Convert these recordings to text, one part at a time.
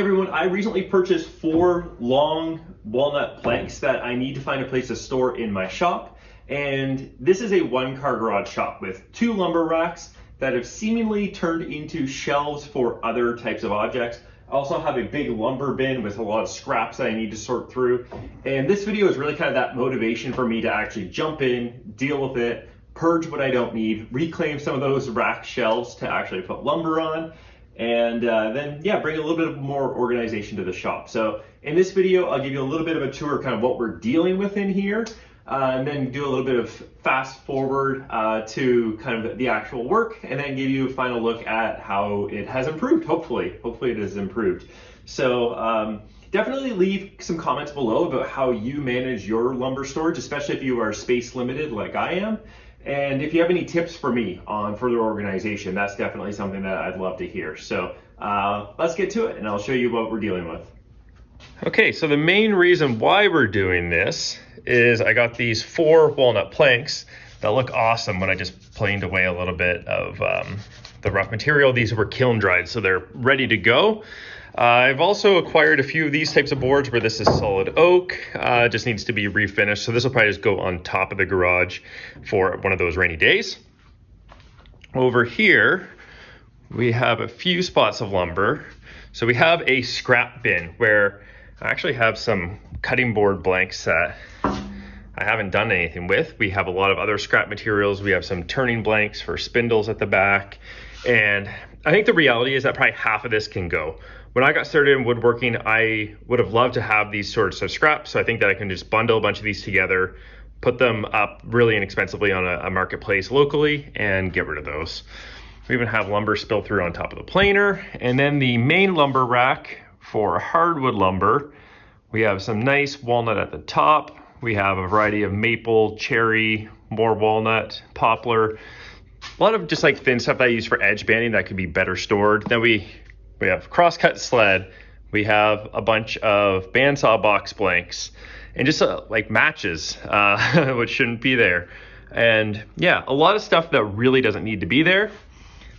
Hey everyone, I recently purchased 4 long walnut planks that I need to find a place to store in my shop. And this is a 1-car garage shop with 2 lumber racks that have seemingly turned into shelves for other types of objects. I also have a big lumber bin with a lot of scraps that I need to sort through. And this video is really kind of that motivation for me to actually jump in, deal with it, purge what I don't need, reclaim some of those rack shelves to actually put lumber on, and then bring a little bit of more organization to the shop. So in this video, I'll give you a little bit of a tour of kind of what we're dealing with in here, and then do a little bit of fast forward to kind of the actual work, and then give you a final look at how it has improved. Hopefully it has improved. So definitely leave some comments below about how you manage your lumber storage, especially if you are space limited like I am. And if you have any tips for me on further organization, that's definitely something that I'd love to hear. So let's get to it and I'll show you what we're dealing with. Okay, so the main reason why we're doing this is I got these 4 walnut planks that look awesome when I just planed away a little bit of the rough material. These were kiln dried, so they're ready to go. I've also acquired a few of these types of boards where this is solid oak, just needs to be refinished. So this will probably just go on top of the garage for one of those rainy days. Over here, we have a few spots of lumber. So we have a scrap bin where I actually have some cutting board blanks that I haven't done anything with. We have a lot of other scrap materials. We have some turning blanks for spindles at the back. And I think the reality is that probably half of this can go. When I got started in woodworking, I would have loved to have these sorts of scraps. So I think that I can just bundle a bunch of these together, put them up really inexpensively on a marketplace locally, and get rid of those. We even have lumber spill through on top of the planer. And then the main lumber rack for hardwood lumber, we have some nice walnut at the top. We have a variety of maple, cherry, more walnut, poplar, a lot of just like thin stuff that I use for edge banding that could be better stored. Then we have crosscut sled. We have a bunch of bandsaw box blanks and just like matches, which shouldn't be there. And yeah, a lot of stuff that really doesn't need to be there.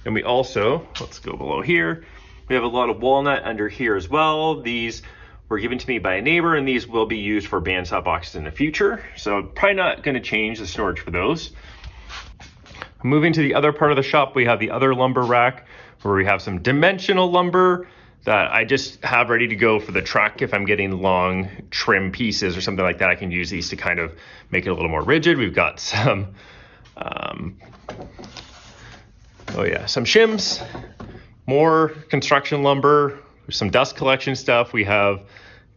And we also, let's go below here. We have a lot of walnut under here as well. These were given to me by a neighbor, and these will be used for bandsaw boxes in the future. So probably not going to change the storage for those. Moving to the other part of the shop, we have the other lumber rack where we have some dimensional lumber that I just have ready to go for the truck. If I'm getting long trim pieces or something like that, I can use these to kind of make it a little more rigid. We've got some, some shims, more construction lumber, some dust collection stuff. We have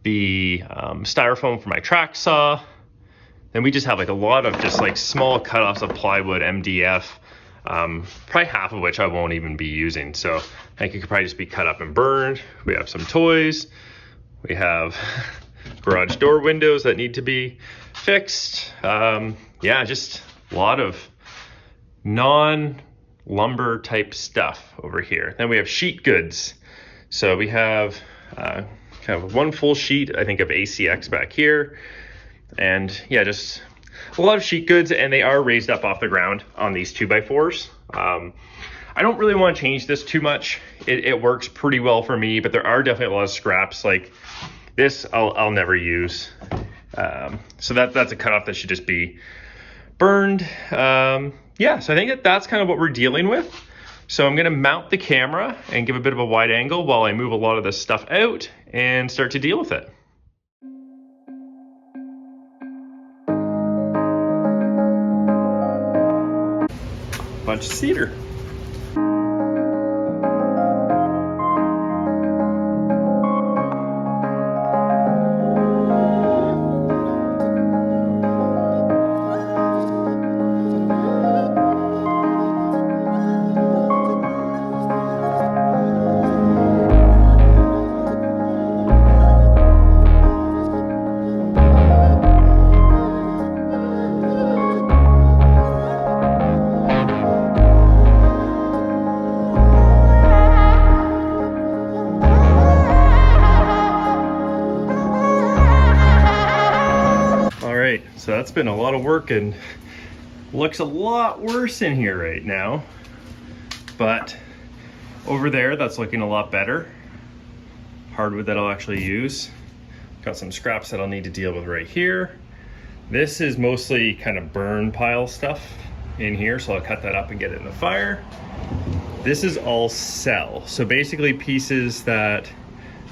the styrofoam for my track saw. Then we just have like a lot of just like small cutoffs of plywood, MDF, probably half of which I won't even be using. So I think it could probably just be cut up and burned. We have some toys. We have garage door windows that need to be fixed. Just a lot of non-lumber type stuff over here. Then we have sheet goods. So we have kind of 1 full sheet, I think, of ACX back here. And yeah, just a lot of sheet goods, and they are raised up off the ground on these 2x4s. I don't really want to change this too much. It works pretty well for me, but there are definitely a lot of scraps like this I'll never use. So that's a cutoff that should just be burned. So I think that's kind of what we're dealing with. So I'm going to mount the camera and give a bit of a wide angle while I move a lot of this stuff out and start to deal with it. Bunch of cedar. So that's been a lot of work and looks a lot worse in here right now, but over there that's looking a lot better. hardwood that I'll actually use. Got some scraps that I'll need to deal with right here. This is mostly kind of burn pile stuff in here, so I'll cut that up and get it in the fire. This is all cell, so basically pieces that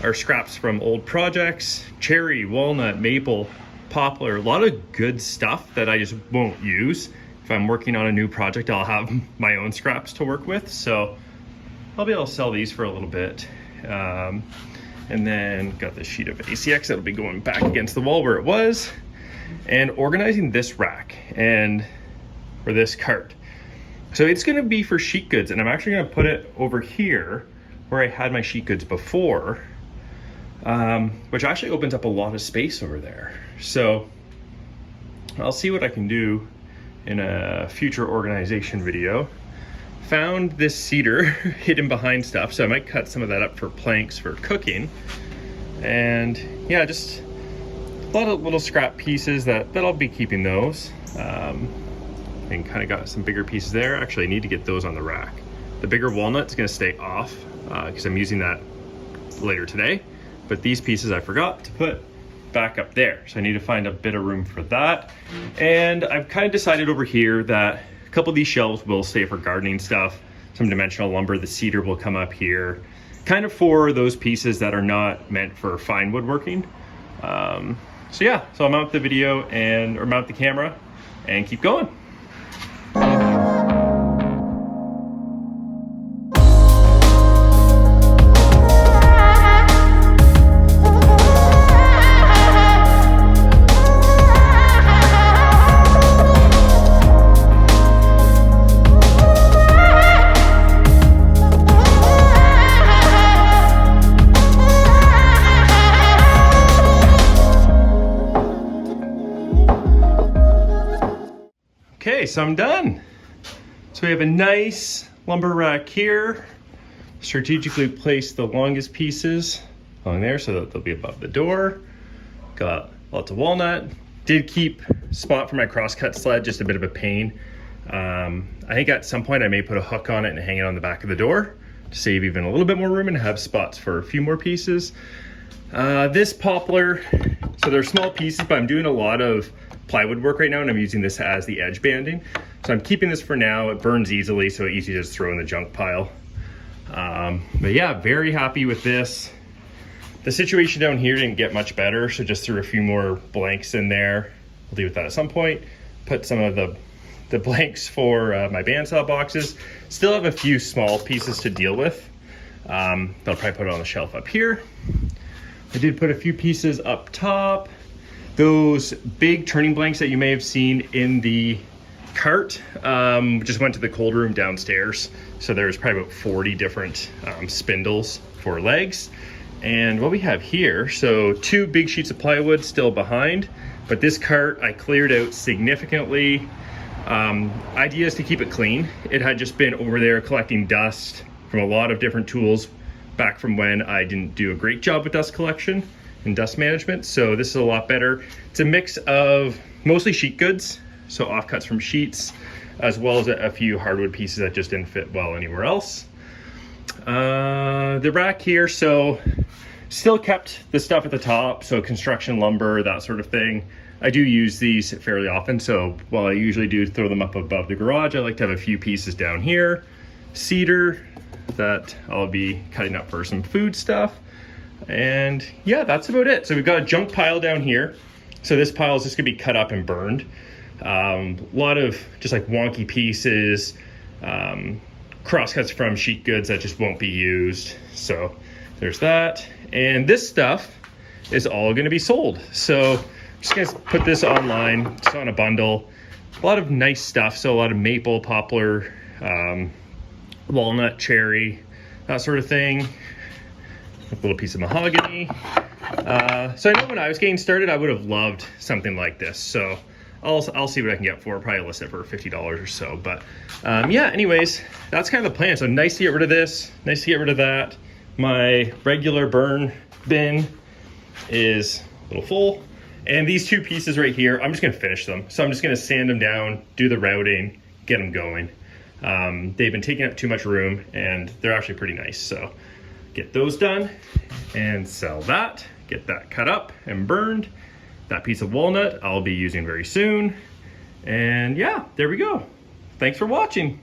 are scraps from old projects, cherry, walnut, maple, poplar, a lot of good stuff that I just won't use. If I'm working on a new project, I'll have my own scraps to work with, so I'll be able to sell these for a little bit. And then got this sheet of ACX that'll be going back against the wall where it was, and organizing this rack or this cart. So it's gonna be for sheet goods, and I'm actually gonna put it over here where I had my sheet goods before, which actually opens up a lot of space over there. So I'll see what I can do in a future organization video. Found this cedar hidden behind stuff, so I might cut some of that up for planks for cooking. And yeah, just a lot of little scrap pieces that I'll be keeping those. And kind of got some bigger pieces there. Actually, I need to get those on the rack. The bigger walnut's gonna stay off because I'm using that later today. But these pieces I forgot to put back up there. So I need to find a bit of room for that. And I've kind of decided over here that a couple of these shelves will stay for gardening stuff, some dimensional lumber. The cedar will come up here, kind of for those pieces that are not meant for fine woodworking. So yeah, so I'll mount the video or mount the camera and keep going. Okay, so I'm done. So we have a nice lumber rack here. Strategically placed the longest pieces along there so that they'll be above the door. Got lots of walnut. Did keep spot for my crosscut sled, just a bit of a pain. I think at some point I may put a hook on it and hang it on the back of the door to save even a little bit more room and have spots for a few more pieces. This poplar, so they're small pieces, but I'm doing a lot of plywood work right now and I'm using this as the edge banding. So I'm keeping this for now. It burns easily, so easy to just throw in the junk pile. But yeah, very happy with this. The situation down here didn't get much better, so just threw a few more blanks in there. I'll deal with that at some point. Put some of the blanks for my bandsaw boxes. Still have a few small pieces to deal with. I'll probably put it on the shelf up here. I did put a few pieces up top. Those big turning blanks that you may have seen in the cart just went to the cold room downstairs. So there's probably about 40 different spindles for legs. And what we have here, so 2 big sheets of plywood still behind, but this cart I cleared out significantly. Idea is to keep it clean. It had just been over there collecting dust from a lot of different tools back from when I didn't do a great job with dust collection and dust management. So this is a lot better. It's a mix of mostly sheet goods, so offcuts from sheets, as well as a few hardwood pieces that just didn't fit well anywhere else. The rack here, so still kept the stuff at the top, so construction lumber, that sort of thing. I do use these fairly often, so while I usually do throw them up above the garage, I like to have a few pieces down here. Cedar that I'll be cutting up for some food stuff. And yeah, that's about it. So we've got a junk pile down here. So this pile is just gonna be cut up and burned. A lot of just like wonky pieces, crosscuts from sheet goods that just won't be used. So there's that. And this stuff is all gonna be sold. So I'm just gonna put this online, it's on a bundle. A lot of nice stuff. So a lot of maple, poplar, walnut, cherry, that sort of thing. A little piece of mahogany. So I know when I was getting started, I would have loved something like this. So I'll see what I can get for it. Probably list it for $50 or so. But yeah, anyways, that's kind of the plan. So nice to get rid of this, nice to get rid of that. My regular burn bin is a little full. And these 2 pieces right here, I'm just gonna finish them. So I'm just gonna sand them down, do the routing, get them going. They've been taking up too much room and they're actually pretty nice. So get those done and sell that, get that cut up and burned. That piece of walnut I'll be using very soon. And yeah, there we go. Thanks for watching.